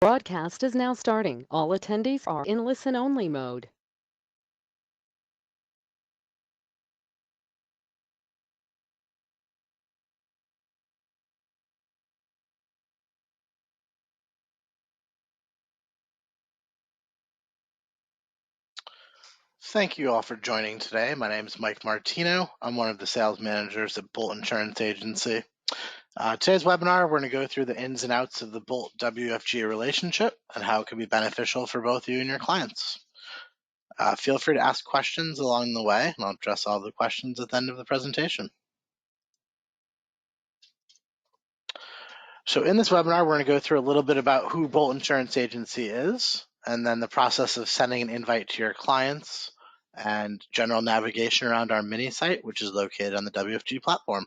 Broadcast is now starting. All attendees are in listen-only mode. Thank you all for joining today. My name is Mike Martino. I'm one of the sales managers at Bolt Insurance Agency. Today's webinar, we're going to go through the ins and outs of the Bolt WFG relationship and how it can be beneficial for both you and your clients. Feel free to ask questions along the way, and I'll address all the questions at the end of the presentation. So in this webinar, we're going to go through a little bit about who Bolt Insurance Agency is, and then the process of sending an invite to your clients, and general navigation around our mini site, which is located on the WFG platform.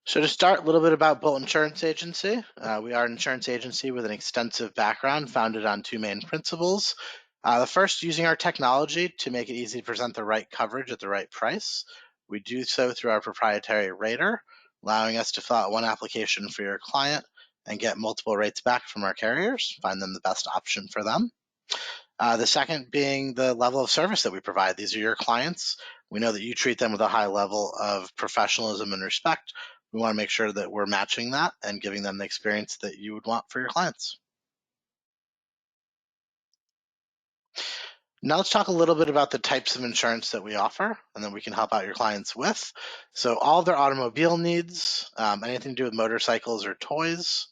So to start, a little bit about Bolt Insurance Agency. We are an insurance agency with an extensive background founded on two main principles. The first, using our technology to make it easy to present the right coverage at the right price. We do so through our proprietary rater, allowing us to fill out one application for your client and get multiple rates back from our carriers, find them the best option for them. The second being the level of service that we provide. These are your clients. We know that you treat them with a high level of professionalism and respect. We want to make sure that we're matching that and giving them the experience that you would want for your clients. Now let's talk a little bit about the types of insurance that we offer and then we can help out your clients with. So all of their automobile needs, anything to do with motorcycles or toys,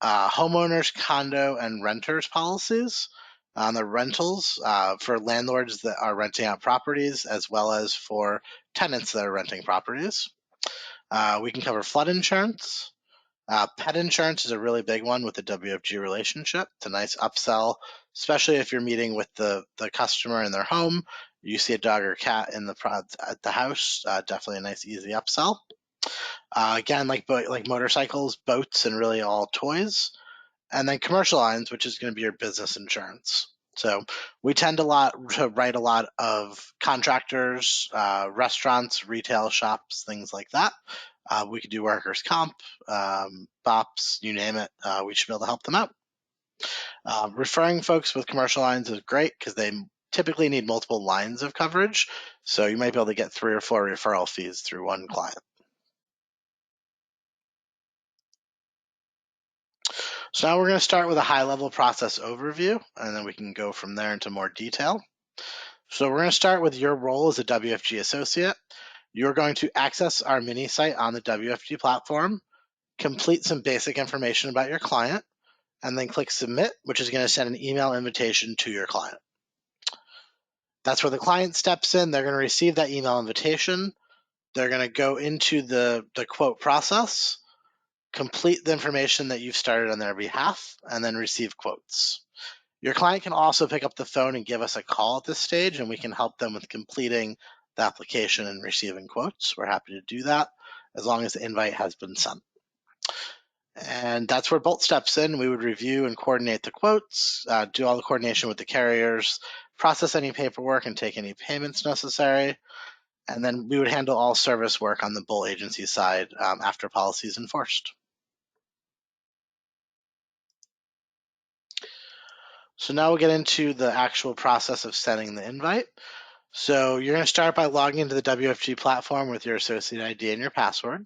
homeowners, condo, and renters policies. On the rentals for landlords that are renting out properties as well as for tenants that are renting properties. We can cover flood insurance. Pet insurance is a really big one with the WFG relationship. It's a nice upsell, especially if you're meeting with the customer in their home. You see a dog or cat in at the house, definitely a nice easy upsell. Again, like motorcycles, boats, and really all toys. And then commercial lines, which is going to be your business insurance. So we tend to write a lot of contractors, restaurants, retail shops, things like that. We could do workers' comp, BOPs, you name it. We should be able to help them out. Referring folks with commercial lines is great because they typically need multiple lines of coverage. So you might be able to get 3 or 4 referral fees through one client. So now we're going to start with a high-level process overview, and then we can go from there into more detail. So we're going to start with your role as a WFG associate. You're going to access our mini site on the WFG platform, complete some basic information about your client, and then click Submit, which is going to send an email invitation to your client. That's where the client steps in. They're going to receive that email invitation. They're going to go into the quote process, complete the information that you've started on their behalf, and then receive quotes. Your client can also pick up the phone and give us a call at this stage, and we can help them with completing the application and receiving quotes. We're happy to do that as long as the invite has been sent. And that's where Bolt steps in. We would review and coordinate the quotes, do all the coordination with the carriers, process any paperwork and take any payments necessary. And then we would handle all service work on the Bolt agency side after policy is enforced. So now we'll get into the actual process of sending the invite. So you're going to start by logging into the WFG platform with your associate ID and your password.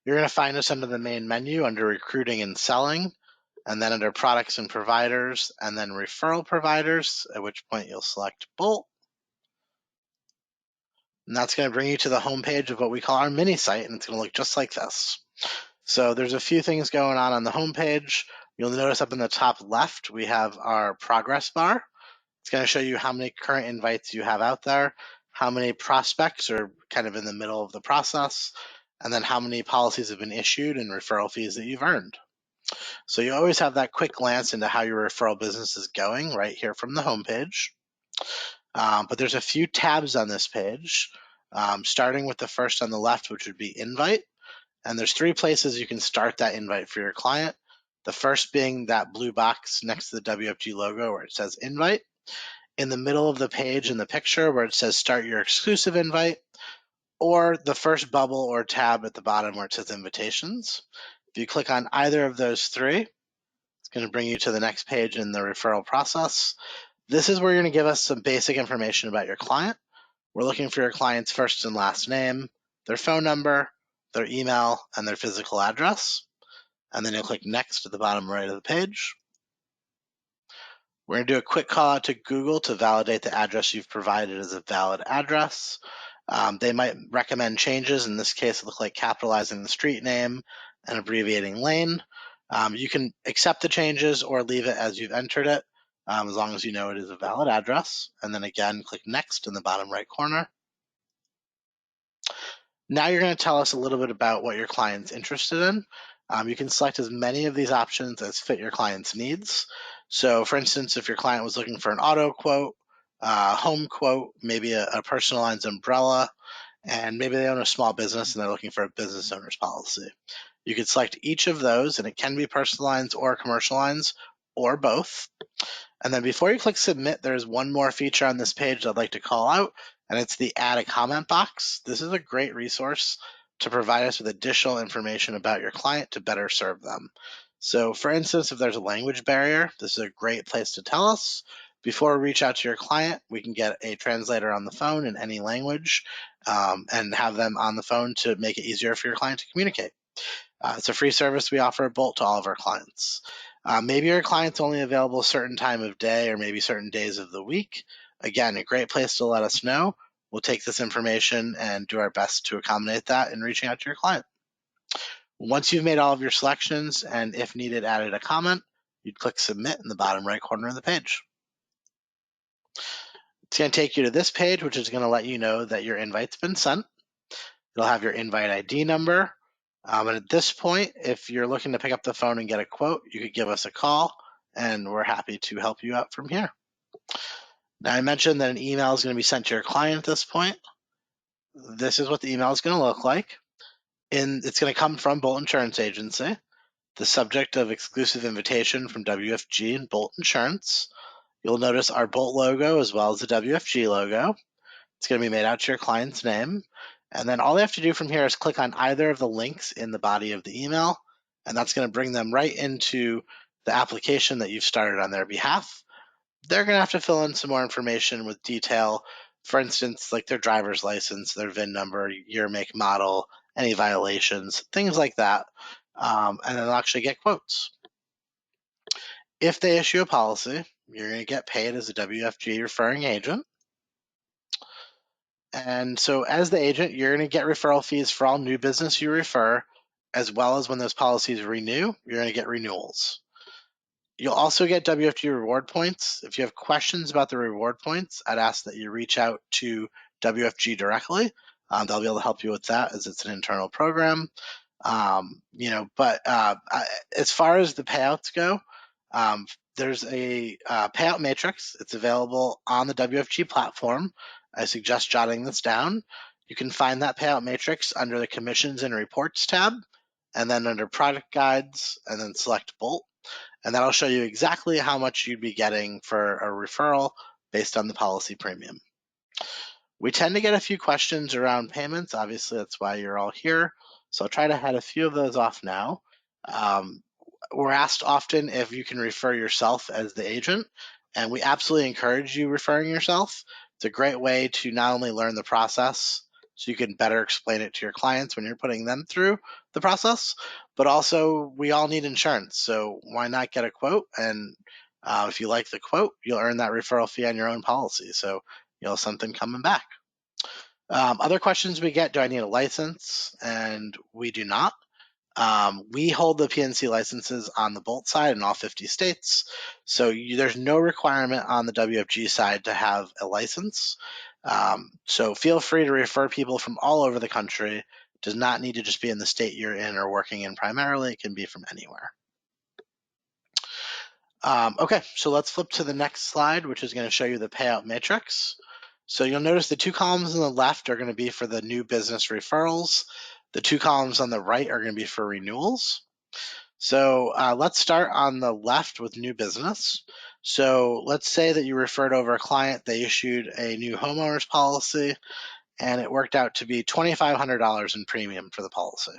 You're going to find us under the main menu under Recruiting and Selling, and then under Products and Providers, and then Referral Providers, at which point you'll select Bolt. And that's going to bring you to the homepage of what we call our mini site, and it's going to look just like this. So there's a few things going on the homepage. You'll notice up in the top left, we have our progress bar. It's going to show you how many current invites you have out there, how many prospects are kind of in the middle of the process, and then how many policies have been issued and referral fees that you've earned. So you always have that quick glance into how your referral business is going right here from the homepage. But there's a few tabs on this page, starting with the first on the left, which would be invite. And there's 3 places you can start that invite for your client. The first being that blue box next to the WFG logo where it says invite. In the middle of the page in the picture where it says start your exclusive invite, or the first bubble or tab at the bottom where it says invitations. If you click on either of those three, it's going to bring you to the next page in the referral process. This is where you're going to give us some basic information about your client. We're looking for your client's first and last name, their phone number, their email, and their physical address. And then you'll click next at the bottom right of the page. We're going to do a quick call out to Google to validate the address you've provided as a valid address. They might recommend changes. In this case, it looks like capitalizing the street name and abbreviating lane. You can accept the changes or leave it as you've entered it, as long as you know it is a valid address. And then again, click next in the bottom right corner. Now you're going to tell us a little bit about what your client's interested in. You can select as many of these options as fit your client's needs. So for instance, if your client was looking for an auto quote, home quote, maybe a personal lines umbrella, and maybe they own a small business and they're looking for a business owner's policy. You could select each of those, and it can be personal lines or commercial lines or both. And then before you click submit, there's one more feature on this page I'd like to call out, and it's the add a comment box. This is a great resource to provide us with additional information about your client to better serve them. So for instance, if there's a language barrier, this is a great place to tell us. Before we reach out to your client, we can get a translator on the phone in any language and have them on the phone to make it easier for your client to communicate. It's a free service we offer at Bolt to all of our clients. Maybe your client's only available a certain time of day or maybe certain days of the week. Again, a great place to let us know. We'll take this information and do our best to accommodate that in reaching out to your client. Once you've made all of your selections and if needed added a comment, you'd click submit in the bottom right corner of the page. It's going to take you to this page, which is going to let you know that your invite's been sent. It'll have your invite ID number. And at this point, if you're looking to pick up the phone and get a quote, you could give us a call and we're happy to help you out from here. Now, I mentioned that an email is going to be sent to your client at this point. This is what the email is going to look like. It's going to come from Bolt Insurance Agency, the subject of exclusive invitation from WFG and Bolt Insurance. You'll notice our Bolt logo as well as the WFG logo. It's going to be made out to your client's name. And then all they have to do from here is click on either of the links in the body of the email, and that's going to bring them right into the application that you've started on their behalf. They're going to have to fill in some more information with detail, for instance, like their driver's license, their VIN number, year, make, model, any violations, things like that, and then they'll actually get quotes. If they issue a policy, you're going to get paid as a WFG referring agent. And so as the agent, you're going to get referral fees for all new business you refer, as well as when those policies renew, you're going to get renewals. You'll also get WFG reward points. If you have questions about the reward points, I'd ask that you reach out to WFG directly. They'll be able to help you with that as it's an internal program. But as far as the payouts go, there's a payout matrix. It's available on the WFG platform. I suggest jotting this down. You can find that payout matrix under the Commissions and Reports tab, and then under Product Guides, and then select Bolt. And that'll show you exactly how much you'd be getting for a referral based on the policy premium. We tend to get a few questions around payments. Obviously, that's why you're all here. So I'll try to head a few of those off now. We're asked often if you can refer yourself as the agent, and we absolutely encourage you referring yourself. It's a great way to not only learn the process so you can better explain it to your clients when you're putting them through the process, but also we all need insurance. So why not get a quote? And if you like the quote, you'll earn that referral fee on your own policy. So you'll have something coming back. Other questions we get, do I need a license? And we do not. We hold the PNC licenses on the Bolt side in all 50 states. So there's no requirement on the WFG side to have a license. So feel free to refer people from all over the country. It does not need to just be in the state you're in or working in primarily. It can be from anywhere. Okay, so let's flip to the next slide, which is going to show you the payout matrix. So you'll notice the two columns on the left are going to be for the new business referrals. The two columns on the right are going to be for renewals. So let's start on the left with new business. So let's say that you referred over a client, they issued a new homeowner's policy, and it worked out to be $2,500 in premium for the policy.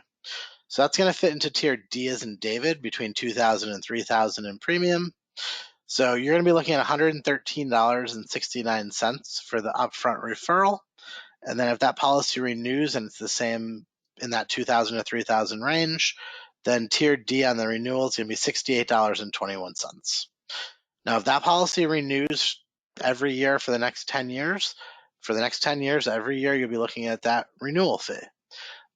So that's going to fit into tier D as in David, between $2,000 and $3,000 in premium. So you're going to be looking at $113.69 for the upfront referral. And then if that policy renews and it's the same in that $2,000 to $3,000 range, then tier D on the renewal is going to be $68.21. Now, if that policy renews every year for the next 10 years, every year you'll be looking at that renewal fee.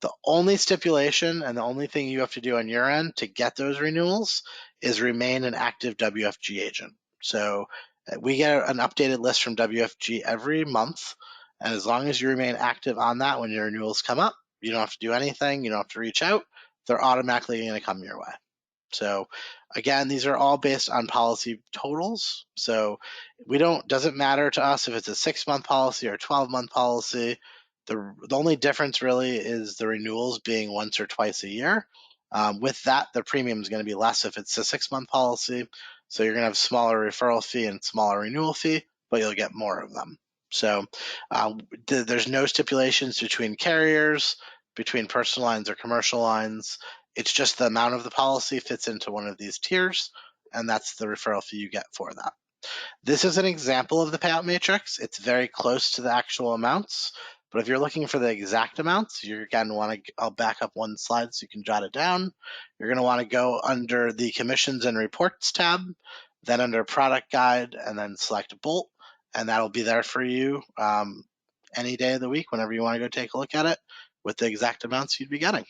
The only stipulation and the only thing you have to do on your end to get those renewals is remain an active WFG agent. So we get an updated list from WFG every month. And as long as you remain active on that when your renewals come up, you don't have to do anything. You don't have to reach out. They're automatically going to come your way. So again, these are all based on policy totals. So doesn't matter to us if it's a 6-month policy or a 12-month policy. The only difference really is the renewals being once or twice a year. With that, the premium is going to be less if it's a 6-month policy. So you're going to have smaller referral fee and smaller renewal fee, but you'll get more of them. So there's no stipulations between carriers, between personal lines or commercial lines. It's just the amount of the policy fits into one of these tiers, and that's the referral fee you get for that. This is an example of the payout matrix. It's very close to the actual amounts, but if you're looking for the exact amounts, you're again I'll back up one slide so you can jot it down. You're going to want to go under the commissions and reports tab, then under product guide, and then select Bolt, and that'll be there for you any day of the week whenever you want to go take a look at it with the exact amounts you'd be getting.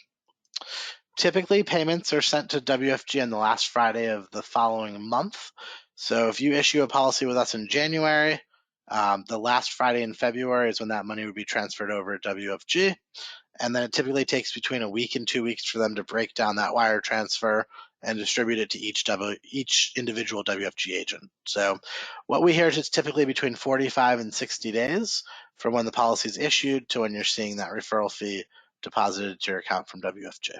Typically, payments are sent to WFG on the last Friday of the following month. So if you issue a policy with us in January, the last Friday in February is when that money would be transferred over to WFG. And then it typically takes between a week and 2 weeks for them to break down that wire transfer and distribute it to each individual WFG agent. So what we hear is it's typically between 45 and 60 days from when the policy is issued to when you're seeing that referral fee deposited to your account from WFG.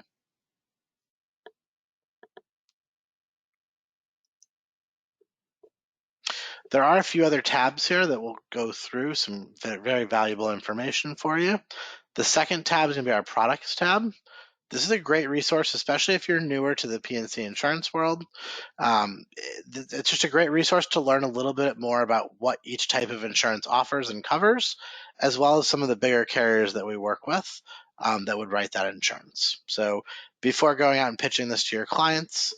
There are a few other tabs here that we'll go through, some very valuable information for you. The second tab is going to be our products tab. This is a great resource, especially if you're newer to the P&C insurance world. It's just a great resource to learn a little bit more about what each type of insurance offers and covers, as well as some of the bigger carriers that we work with that would write that insurance. So before going out and pitching this to your clients,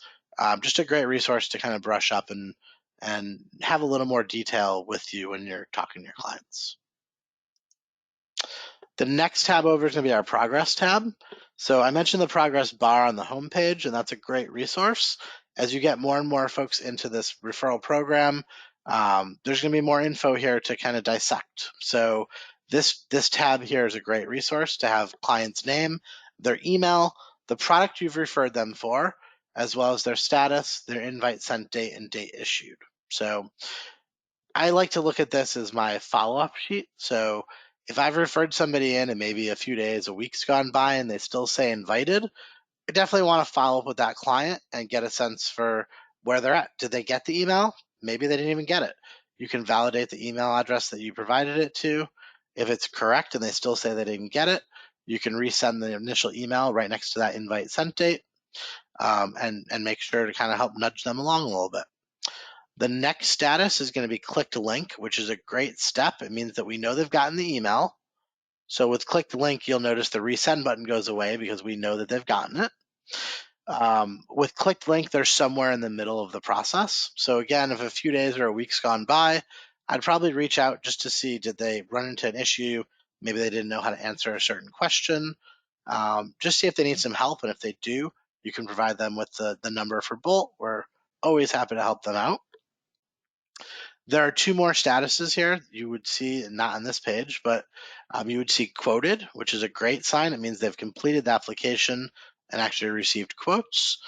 just a great resource to kind of brush up and have a little more detail with you when you're talking to your clients. The next tab over is going to be our progress tab. So I mentioned the progress bar on the homepage, and that's a great resource. As you get more and more folks into this referral program, there's going to be more info here to kind of dissect. So this tab here is a great resource to have client's name, their email, the product you've referred them for, as well as their status, their invite sent date, and date issued. So I like to look at this as my follow-up sheet. So if I've referred somebody in and maybe a few days, a week's gone by and they still say invited, I definitely want to follow up with that client and get a sense for where they're at. Did they get the email? Maybe they didn't even get it. You can validate the email address that you provided it to. If it's correct and they still say they didn't get it, you can resend the initial email right next to that invite sent date and make sure to kind of help nudge them along a little bit. The next status is going to be click to link, which is a great step. It means that we know they've gotten the email. So with click to link, you'll notice the resend button goes away because we know that they've gotten it. With click to link, they're somewhere in the middle of the process. So again, if a few days or a week's gone by, I'd probably reach out just to see, did they run into an issue? Maybe they didn't know how to answer a certain question. Just see if they need some help. And if they do, you can provide them with the number for Bolt. We're always happy to help them out. There are two more statuses here you would see, not on this page, but you would see quoted, which is a great sign. It means they've completed the application and actually received quotes.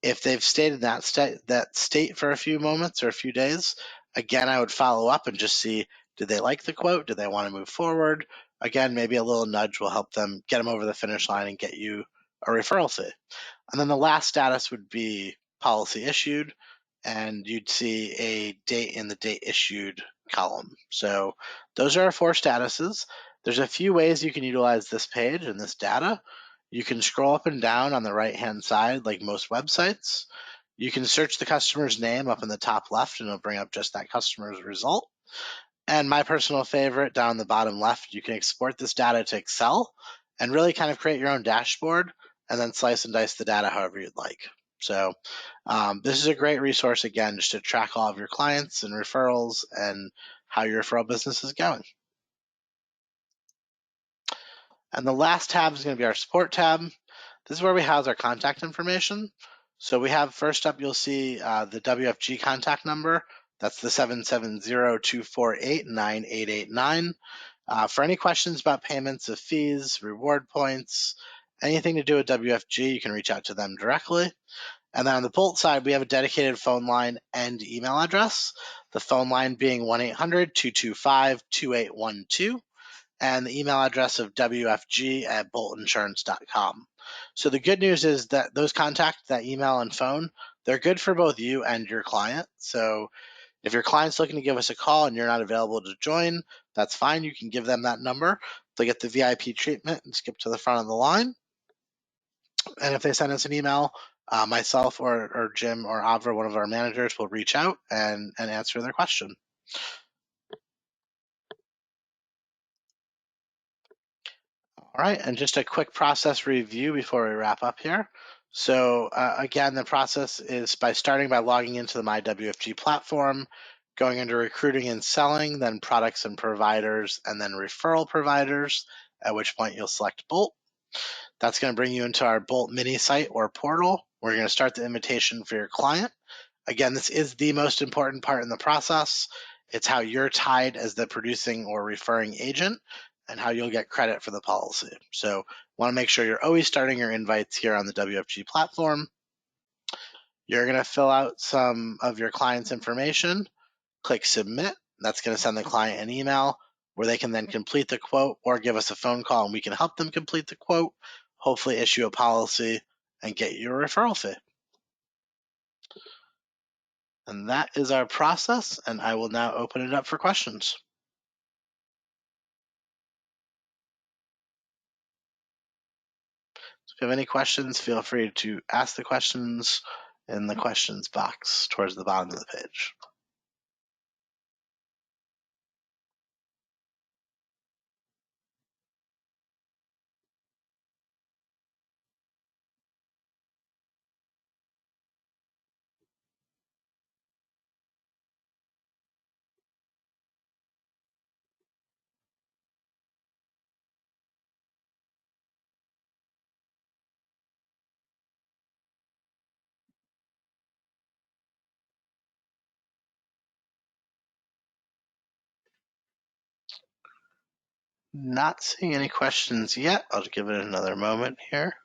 If they've stayed in that state for a few moments or a few days, again, I would follow up and just see, did they like the quote? Do they want to move forward? Again, maybe a little nudge will help them get them over the finish line and get you a referral fee. And then the last status would be policy issued, and you'd see a date in the date issued column. So those are our four statuses. There's a few ways you can utilize this page and this data. You can scroll up and down on the right-hand side like most websites. You can search the customer's name up in the top left and it'll bring up just that customer's result. And my personal favorite, down the bottom left, you can export this data to Excel and really kind of create your own dashboard and then slice and dice the data however you'd like. So this is a great resource, again, just to track all of your clients and referrals and how your referral business is going. And the last tab is going to be our support tab. This is where we house our contact information. So we have, first up, you'll see the WFG contact number. That's the 770-248-9889. For any questions about payments of fees, reward points, anything to do with WFG, you can reach out to them directly. And then on the Bolt side, we have a dedicated phone line and email address, the phone line being 1-800-225-2812, and the email address of wfg@boltinsurance.com. So the good news is that those contacts, that email and phone, they're good for both you and your client. So if your client's looking to give us a call and you're not available to join, that's fine. You can give them that number. They'll get the VIP treatment and skip to the front of the line. And if they send us an email, myself or Jim or Avra, one of our managers, will reach out and answer their question. All right, and just a quick process review before we wrap up here. So again, the process is by starting by logging into the MyWFG platform, going into recruiting and selling, then products and providers, and then referral providers, at which point you'll select Bolt. That's going to bring you into our Bolt mini site or portal. We're going to start the invitation for your client. Again, this is the most important part in the process. It's how you're tied as the producing or referring agent and how you'll get credit for the policy. So want to make sure you're always starting your invites here on the WFG platform. You're going to fill out some of your client's information, click submit. That's going to send the client an email where they can then complete the quote or give us a phone call and we can help them complete the quote, hopefully issue a policy and get you a referral fee. And that is our process, and I will now open it up for questions. So if you have any questions, feel free to ask the questions in the questions box towards the bottom of the page. Not seeing any questions yet. I'll give it another moment here.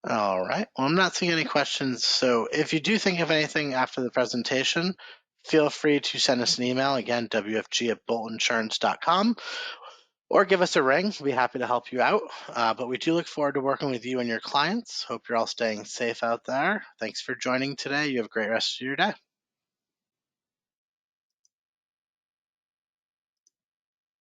All right. Well, I'm not seeing any questions. So if you do think of anything after the presentation, feel free to send us an email. Again, wfg@boltinsurance.com, or give us a ring. We'll be happy to help you out. But we do look forward to working with you and your clients. Hope you're all staying safe out there. Thanks for joining today. You have a great rest of your day.